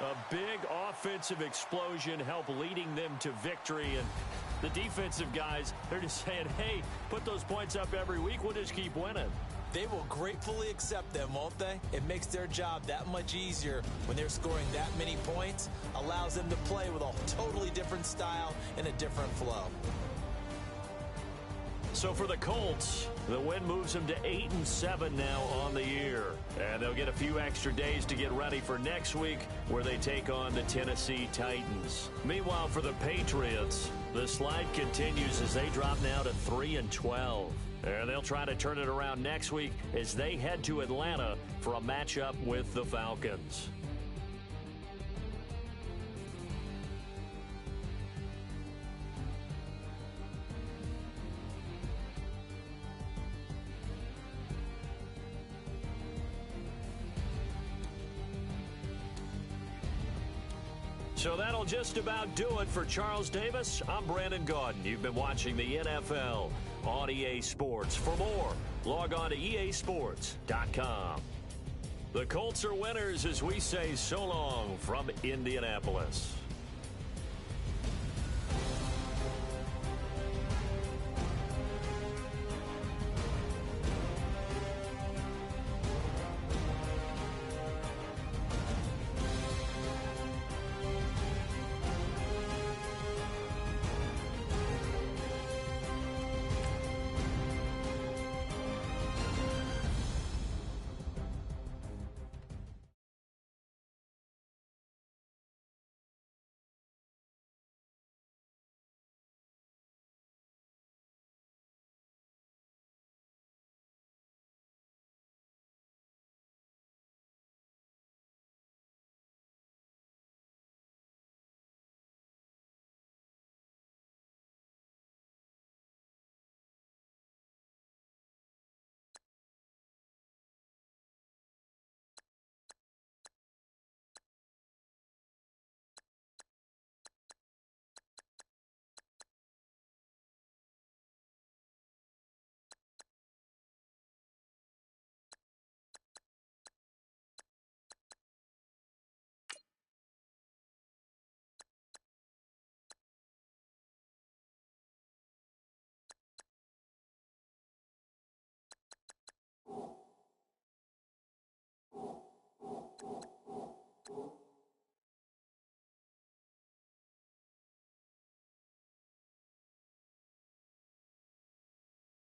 A big offensive explosion helped leading them to victory. And the defensive guys, they're just saying, hey, put those points up every week. We'll just keep winning. They will gratefully accept them, won't they? It makes their job that much easier when they're scoring that many points. Allows them to play with a totally different style and a different flow. So for the Colts, the win moves them to 8-7 now on the year. And they'll get a few extra days to get ready for next week, where they take on the Tennessee Titans. Meanwhile, for the Patriots, the slide continues as they drop now to 3-12. And they'll try to turn it around next week as they head to Atlanta for a matchup with the Falcons. So that'll just about do it for Charles Davis. I'm Brandon Gaudin. You've been watching the NFL on EA Sports. For more, log on to easports.com. The Colts are winners as we say so long from Indianapolis.